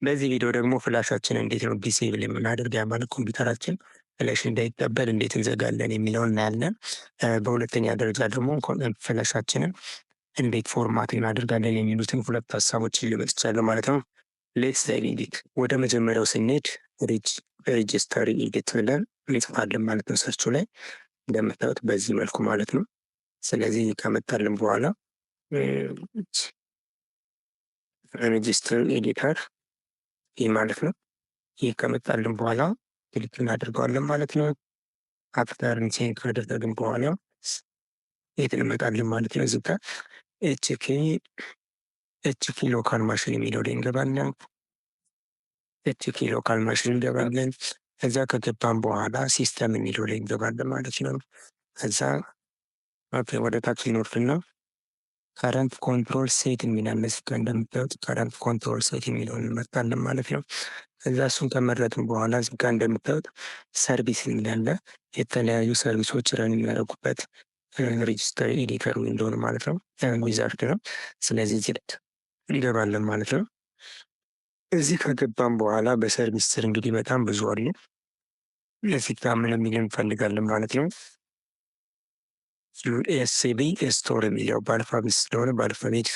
በዚህ ቪዲዮ ደግሞ ፍላሻችንን እንዴት ነው ዲሴብል የምናደርግ ያ ማለት ኮምፒውተራችን ፍላሽ እንዳይቀበል እንዴት እንዘጋለን የሚለውን እናያለን። በሁለተኛ ደረጃ ደግሞ ፍላሻችንን እንዴት ፎርማት እናደርጋለን የሚሉትን ሁለት ሀሳቦችን ልመጥቻለሁ ማለት ነው። ሌትስ ዳይቭ ኢን። ወደ መጀመሪያው ስንሄድ ሬጅስተር ኢዲት ብለን እንጽፋለን ማለት ነው ሰርቹ ላይ እንደምታዩት በዚህ መልኩ ማለት ነው። ስለዚህ ከመጣልን በኋላ ሬጅስተር ኤዲተር ይህ ማለት ነው። ይህ ከመጣልን በኋላ ክሊክ እናደርገዋለን ማለት ነው። አፍተር ቼክ ካደረግን በኋላ የት እንመጣለን ማለት ነው። እዚህ ጋር ኤችፒ ሎካል ማሽን የሚለው ላይ እንገባለን። ኤችፒ ሎካል ማሽን እንገባለን። ከዛ ከገባን በኋላ ሲስተም የሚለው ላይ እንገባለን ማለት ነው። ከዛ ወደ ታች ይኖርና ከረንት ኮንትሮል ሴት የሚላል እዚህ ጋር እንደምታዩት ከረንት ኮንትሮል ሴት የሚለውን እንመርጣለን ማለት ነው። ከዛ እሱን ከመረጥን በኋላ እዚህ ጋር እንደምታዩት ሰርቪስ የሚላለ የተለያዩ ሰርቪሶች ረን የሚያደርጉበት ሬጅስተር ኤዲተር እንደሆነ ማለት ነው ዊዛርድ ነው። ስለዚህ እዚህ እንገባለን ማለት ነው። እዚህ ከገባን በኋላ በሰርቪስ ስር እንግዲህ በጣም ብዙ አሉ። እዚህ ጋር ምን የሚል እንፈልጋለን ማለት ነው። ኤስሲቢ ስቶር የሚለው በአልፋቤት ስለሆነ በአልፋቤት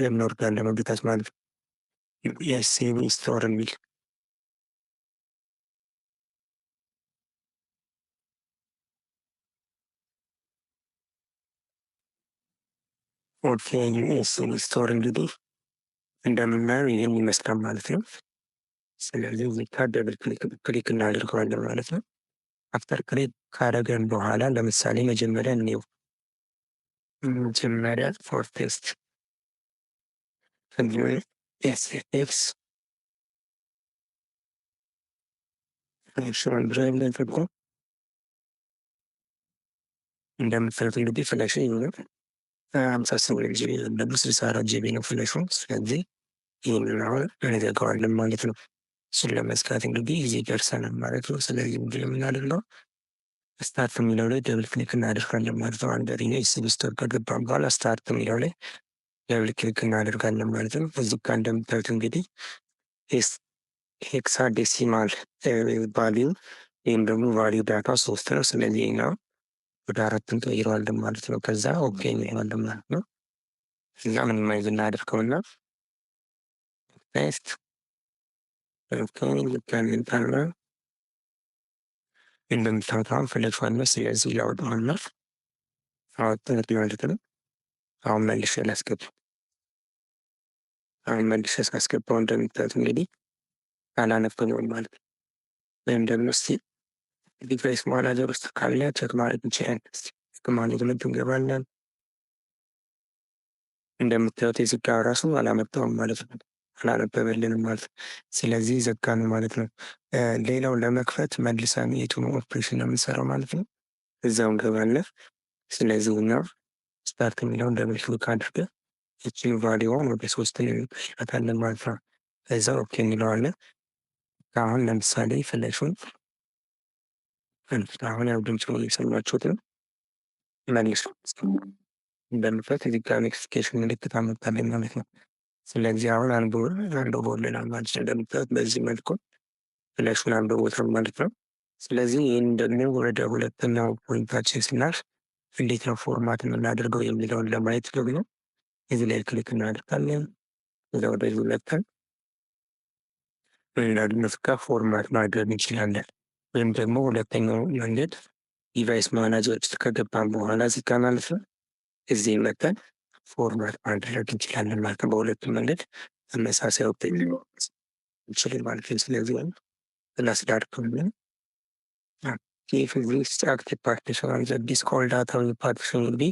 እንወርዳለን መግታት ማለት ነው። ኤስሲቢ ስቶር የሚል ኤስሲቢ ስቶር እንግዲህ እንደምናየው ይህን ይመስላል ማለት ነው። ስለዚህ እዚህ ጋር ደብል ክሊክ እናደርገዋለን ማለት ነው። አፍተር ክሊክ ካደረገን በኋላ ለምሳሌ መጀመሪያ ፎር ቴስት ኤስኤክስ ፍላሽን ድራይቭ ላይ ገባ። እንደምታዩት እንግዲህ ፍላሽ ይሆናል 58 ጂቢ ደግሞ 64 ጂቢ ነው ፍላሹ። ስለዚህ ይህንን አሁን እንዘጋዋለን ማለት ነው። እሱን ለመዝጋት እንግዲህ እዚህ ደርሰናል ማለት ነው። ስለዚህ ምንድን ነው የምናደርገው? ስታርት የሚለው ላይ ደብል ክሊክ እናደርጋለን ማለት ነው። አንድ ኤስሲቢ ስቶር ከገባን በኋላ ስታርት የሚለው ላይ ደብል ክሊክ እናደርጋለን ማለት ነው። እዚህ ጋር እንደምታዩት እንግዲህ ሄክሳዴሲማል ቫሊዩ ወይም ደግሞ ቫሊዩ ዳታ 3 ነው። ስለዚህ ነው ወደ 4 እንቀይረዋለን ማለት ነው። ከዛ ኦኬ እንለዋለን ማለት ነው። እና ምንም አይነት እናደርገውና ቴስት እንደምታዩት አሁን ፍለቷን ስለዚህ ላወጣውና አወጣሁት ማለት ነው። አሁን መልሼ ላስገባው። አሁን መልሼ ሳስገባው እንደምታዩት እንግዲህ አላነበበውም ማለት ነው። ወይም ደግሞ እስቲ ዲቫይስ ማናጀር ውስጥ ካለ ቼክ ማድረግ እንችላለን። እስቲ ማኔጅመንት እንገባለን። እንደምታዩት የዝጋው ራሱ አላመጣውም ማለት ነው። አላነበበልንም ማለት ነው። ስለዚህ ዘጋን ማለት ነው። ሌላው ለመክፈት መልሰን የቱን ኦፕሬሽን ነው የምንሰራው ማለት ነው። እዛው እንገባለን። ስለዚህ እኛ ስታርት የሚለውን ደብል ክሊክ አድርገን እቺን ቫሊዩዋን ወደ 3 እንቀይራታለን ማለት ነው። ከዛ ኦኬ እንለዋለን። አሁን ለምሳሌ ፍላሹን አሁን ያው ድምፁን የሰማችሁት ነው። መልሱ እንደምታዩት እዚህ ጋር ኖቲፊኬሽን ምልክት አመጣልኝ ማለት ነው። ስለዚህ አሁን አንብቦልናል ማለት ነው። እንደምታዩት በዚህ መልኩ ፍላሹን አንብቦታል ማለት ነው። ስለዚህ ይህን ደግሞ ወደ ሁለተኛው ፖይንታችን ስናልፍ እንዴት ነው ፎርማት የምናደርገው የሚለውን ለማየት ደግሞ እዚህ ላይ ክሊክ እናደርጋለን። እዛ ወደ ሁለተን ምንድነው ጋር ፎርማት ማድረግ እንችላለን። ወይም ደግሞ ሁለተኛው መንገድ ዲቫይስ ማናጀር ውስጥ ከገባን በኋላ እዚህ ጋር ማለት ነው እዚህ መጠን ፎርማት ማድረግ እንችላለን ማለት ነው። በሁለቱም መንገድ ተመሳሳይ ውጤት እንችላለን ማለት ነው። ስለዚህ እናስዳርክልን if this active partition on the disk all data will partition will be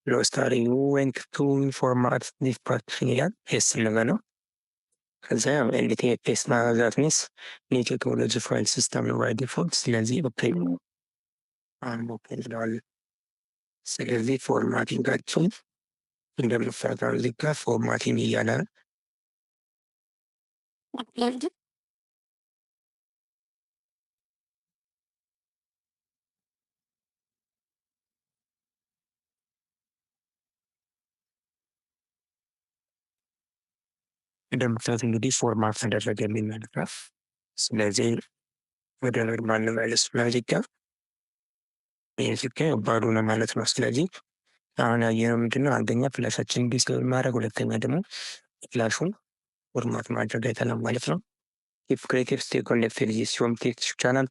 lost are you went to format this partition ይላል ፔስት እንበለው። ከዛ ኤልቲኤስ ማለት ሚንስ ኒው ቴክኖሎጂ ፋይል ሲስተም ነው ባይ ዲፎልት። ስለዚህ ኦኬ እንለዋለን። ስለዚህ ፎርማቲንጋችን እንደምታውቀው እዚህ ጋር ፎርማቲንግ እያለ ነው። እንደምታዩት እንግዲህ ፎርማት ተደረገ የሚል ማለት ነው። ስለዚህ ወደ ኖርማል እንመለስ። እዚህ ጋር ይህ ሲታይ ባዶ ነው ማለት ነው። ስለዚህ አሁን ያየነው ምንድነው? አንደኛ ፍላሻችንን ዲስፕሌይ ማድረግ፣ ሁለተኛ ደግሞ ፍላሹን ፎርማት ማድረግ አይተናል ማለት ነው። If creative stay connected with this Home Text channel,